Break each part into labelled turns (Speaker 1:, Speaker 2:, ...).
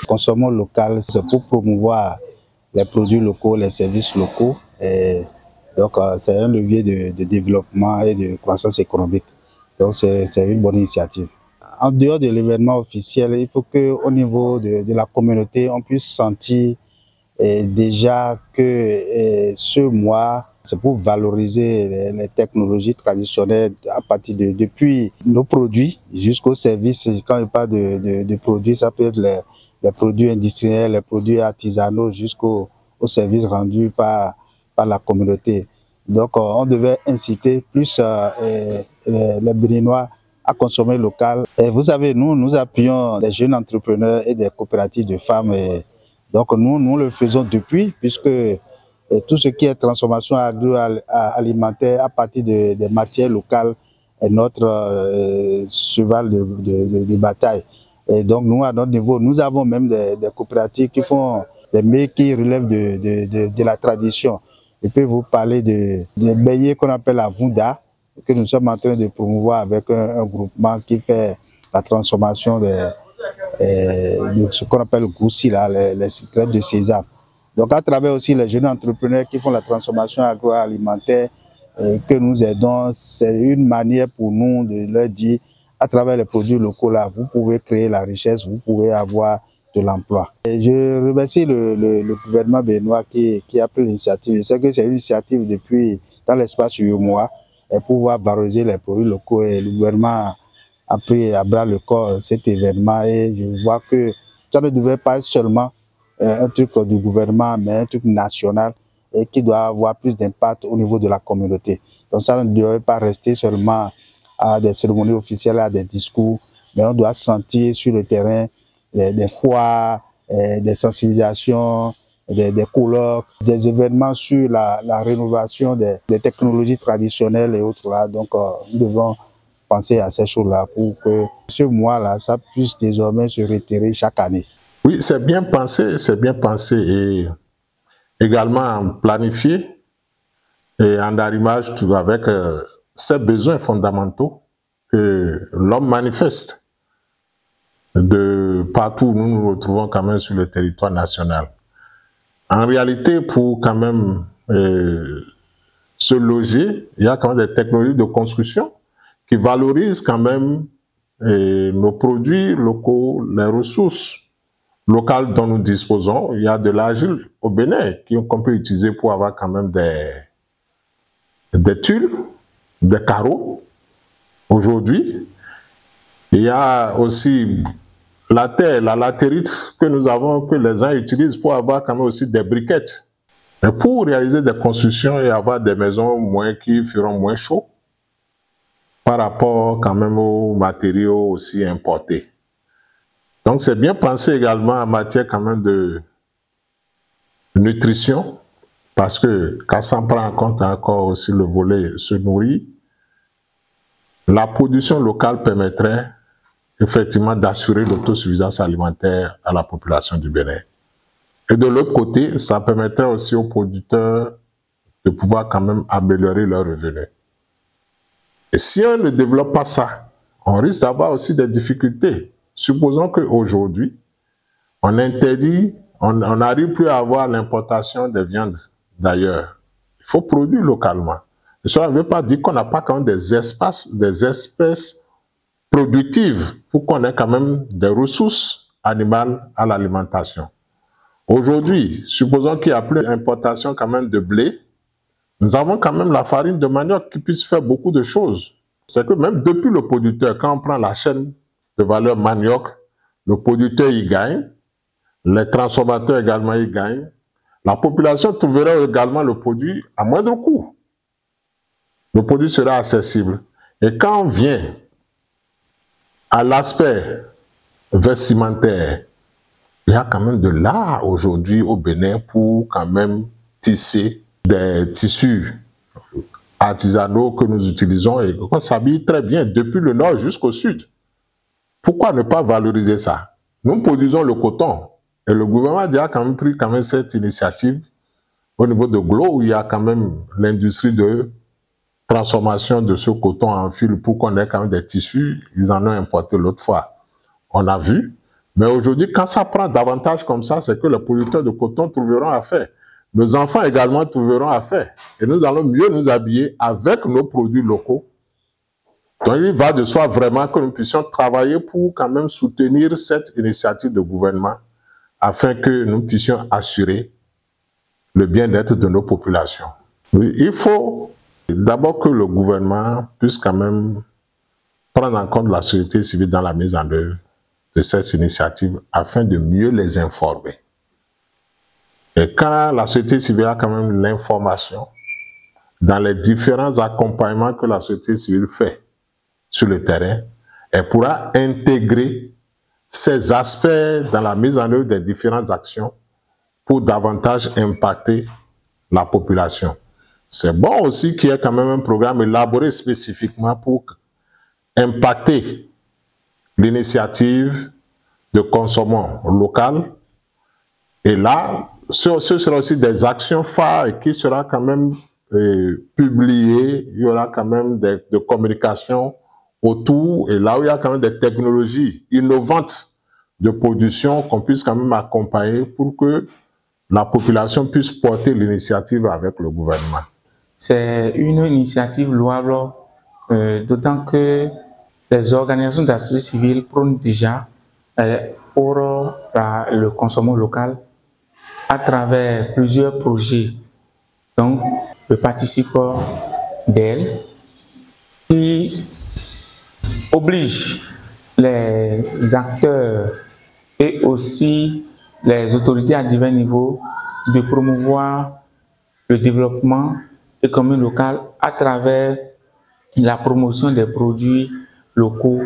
Speaker 1: Consommons local, c'est pour promouvoir les produits locaux, les services locaux. Et donc, c'est un levier de développement et de croissance économique. Donc, c'est une bonne initiative. En dehors de l'événement officiel, il faut qu'au niveau de la communauté, on puisse sentir déjà que ce mois, c'est pour valoriser les technologies traditionnelles à partir depuis nos produits jusqu'aux services. Quand je parle de produits, ça peut être les produits industriels, les produits artisanaux jusqu'aux services rendus par la communauté. Donc, on devait inciter plus les Béninois à consommer local. Et vous savez, nous appuyons des jeunes entrepreneurs et des coopératives de femmes. Donc, nous le faisons depuis, puisque tout ce qui est transformation agroalimentaire à partir des matières locales est notre cheval de bataille. Et donc, nous, à notre niveau, nous avons même des coopératives qui font des mets qui relèvent de la tradition. Je peux vous parler de beignets qu'on appelle la Vunda, que nous sommes en train de promouvoir avec un groupement qui fait la transformation de ce qu'on appelle le goussi, les crêpes de sésame. Donc à travers aussi les jeunes entrepreneurs qui font la transformation agroalimentaire que nous aidons, c'est une manière pour nous de leur dire, à travers les produits locaux, là, vous pouvez créer la richesse, vous pouvez avoir de l'emploi. Je remercie le gouvernement béninois qui a pris l'initiative. Je sais que c'est une initiative depuis dans l'espace UEMOA pour pouvoir valoriser les produits locaux, et le gouvernement a pris à bras le corps cet événement, et je vois que ça ne devrait pas être seulement un truc du gouvernement, mais un truc national et qui doit avoir plus d'impact au niveau de la communauté. Donc ça ne devrait pas rester seulement à des cérémonies officielles, à des discours, mais on doit sentir sur le terrain des foires, des sensibilisations, des colloques, des événements sur la rénovation des technologies traditionnelles et autres là. Donc nous devons penser à ces choses-là pour que ce mois-là, ça puisse désormais se réitérer chaque année.
Speaker 2: Oui, c'est bien pensé et également planifié et en arrimage avec ces besoins fondamentaux que l'homme manifeste de partout où nous nous retrouvons quand même sur le territoire national. En réalité, pour quand même se loger, il y a quand même des technologies de construction qui valorisent quand même nos produits locaux, les ressources locales dont nous disposons. Il y a de l'argile au Bénin qu'on peut utiliser pour avoir quand même des tuiles, des carreaux aujourd'hui. Il y a aussi la terre, la latérite que nous avons, que les gens utilisent pour avoir quand même aussi des briquettes. Et pour réaliser des constructions et avoir des maisons qui feront moins chaud par rapport quand même aux matériaux aussi importés. Donc c'est bien pensé également en matière quand même de nutrition, parce que quand ça prend en compte encore aussi le volet se nourrir, la production locale permettrait effectivement d'assurer l'autosuffisance alimentaire à la population du Bénin. Et de l'autre côté, ça permettrait aussi aux producteurs de pouvoir quand même améliorer leurs revenus. Et si on ne développe pas ça, on risque d'avoir aussi des difficultés. Supposons qu'aujourd'hui, on interdit, on n'arrive plus à avoir l'importation des viandes d'ailleurs. Il faut produire localement. Et cela ne veut pas dire qu'on n'a pas quand même des espèces productives pour qu'on ait quand même des ressources animales à l'alimentation. Aujourd'hui, supposons qu'il n'y a plus d'importation quand même de blé, nous avons quand même la farine de manioc qui puisse faire beaucoup de choses. C'est que même depuis le producteur, quand on prend la chaîne de valeur manioc, le producteur y gagne, les transformateurs également y gagnent, la population trouverait également le produit à moindre coût. Le produit sera accessible. Et quand on vient à l'aspect vestimentaire, il y a quand même de l'art aujourd'hui au Bénin pour quand même tisser des tissus artisanaux que nous utilisons et qu'on s'habille très bien depuis le nord jusqu'au sud. Pourquoi ne pas valoriser ça? Nous produisons le coton et le gouvernement a déjà quand même pris quand même cette initiative au niveau de Glo, où il y a quand même l'industrie de transformation de ce coton en fil pour qu'on ait quand même des tissus. Ils en ont importé l'autre fois. On a vu. Mais aujourd'hui, quand ça prend davantage comme ça, c'est que les producteurs de coton trouveront à faire. Nos enfants également trouveront à faire. Et nous allons mieux nous habiller avec nos produits locaux. Donc il va de soi vraiment que nous puissions travailler pour quand même soutenir cette initiative de gouvernement afin que nous puissions assurer le bien-être de nos populations. Il faut d'abord que le gouvernement puisse quand même prendre en compte la société civile dans la mise en œuvre de cette initiative afin de mieux les informer. Et quand la société civile a quand même l'information, dans les différents accompagnements que la société civile fait sur le terrain, elle pourra intégrer ces aspects dans la mise en œuvre des différentes actions pour davantage impacter la population. C'est bon aussi qu'il y ait quand même un programme élaboré spécifiquement pour impacter l'initiative de consommation locale. Et là, ce sera aussi des actions phares qui seront quand même publiées. Il y aura quand même de communication autour. Et là où il y a quand même des technologies innovantes de production qu'on puisse quand même accompagner pour que la population puisse porter l'initiative avec le gouvernement.
Speaker 3: C'est une initiative louable, d'autant que les organisations de la société civile prônent déjà pour le consommation local à travers plusieurs projets. Donc, je participe d'elles qui obligent les acteurs et aussi les autorités à divers niveaux de promouvoir le développement économique local à travers la promotion des produits locaux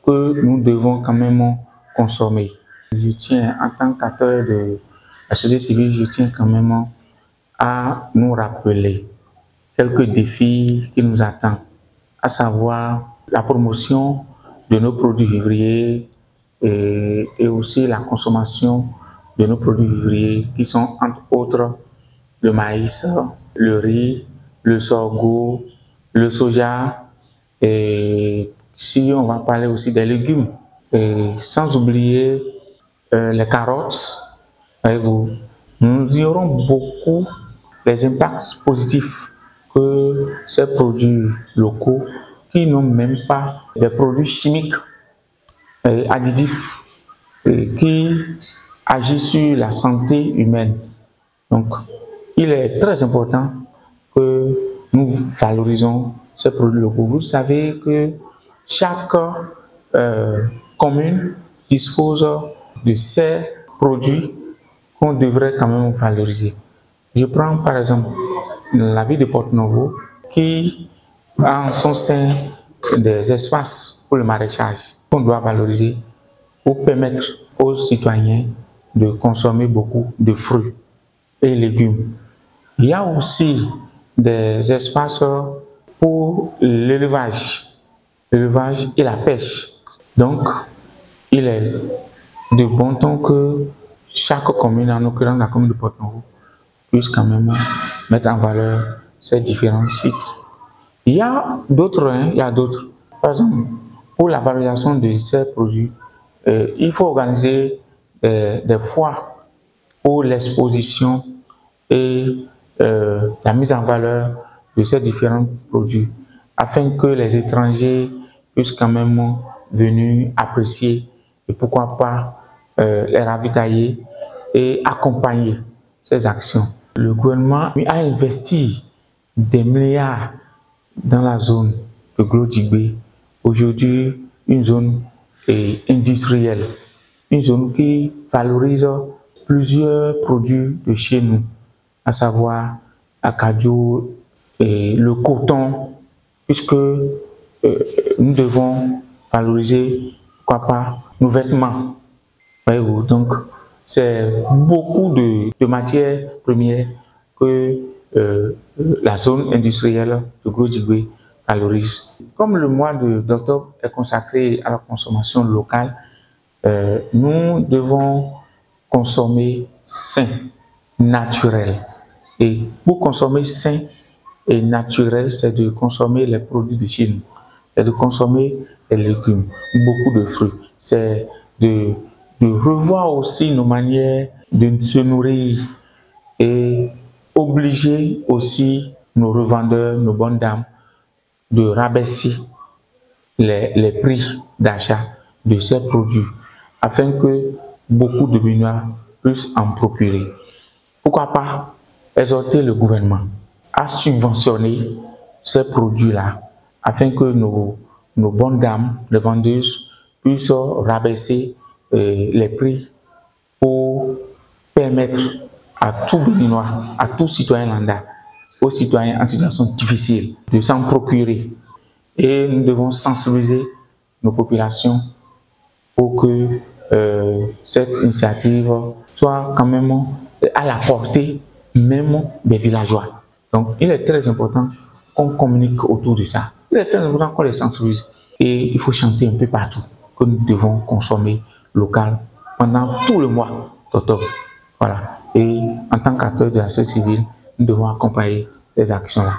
Speaker 3: que nous devons quand même consommer. Je tiens, en tant qu'acteur de la société civile, je tiens quand même à nous rappeler quelques défis qui nous attendent, à savoir la promotion de nos produits vivriers et aussi la consommation de nos produits vivriers qui sont entre autres le maïs, le riz, le sorgho, le soja, et si on va parler aussi des légumes, et sans oublier les carottes, voyez-vous, nous y aurons beaucoup les impacts positifs que ces produits locaux qui n'ont même pas des produits chimiques additifs qui agissent sur la santé humaine. Donc, il est très important que nous valorisons ces produits locaux. Vous savez que chaque commune dispose de ces produits qu'on devrait quand même valoriser. Je prends par exemple la ville de Porto-Novo qui a en son sein des espaces pour le maraîchage qu'on doit valoriser pour permettre aux citoyens de consommer beaucoup de fruits et légumes. Il y a aussi des espaces pour l'élevage et la pêche. Donc, il est de bon ton que chaque commune, en l'occurrence la commune de Porto-Novo, puisse quand même mettre en valeur ces différents sites. Il y a d'autres, Par exemple, pour la valorisation de ces produits, il faut organiser des foires pour l'exposition et la mise en valeur de ces différents produits, afin que les étrangers puissent quand même venir apprécier et pourquoi pas les ravitailler et accompagner ces actions. Le gouvernement a investi des milliards dans la zone de Glodjigbe, aujourd'hui une zone industrielle, une zone qui valorise plusieurs produits de chez nous, à savoir l'acajou et le coton, puisque nous devons valoriser, pourquoi pas, nos vêtements. Voyez-vous, donc c'est beaucoup de matières premières que la zone industrielle de Glodjigbe valorise. Comme le mois d'octobre est consacré à la consommation locale, nous devons consommer sain, naturel. Et pour consommer sain et naturel, c'est de consommer les produits de chez nous, c'est de consommer les légumes, beaucoup de fruits, c'est de de revoir aussi nos manières de se nourrir et obliger aussi nos revendeurs, nos bonnes dames, de rabaisser les prix d'achat de ces produits afin que beaucoup de Béninois puissent en procurer. Pourquoi pas exhorter le gouvernement à subventionner ces produits-là afin que nos bonnes dames, les vendeuses, puissent rabaisser les prix pour permettre à tout Béninois, à tout citoyen lambda, aux citoyens en situation difficile de s'en procurer. Et nous devons sensibiliser nos populations pour que cette initiative soit quand même à la portée même des villageois. Donc il est très important qu'on communique autour de ça. Il est très important qu'on les sensibilise. Et il faut chanter un peu partout que nous devons consommer local pendant tout le mois d'octobre. Voilà. Et en tant qu'acteur de la société civile, nous devons accompagner ces actions-là.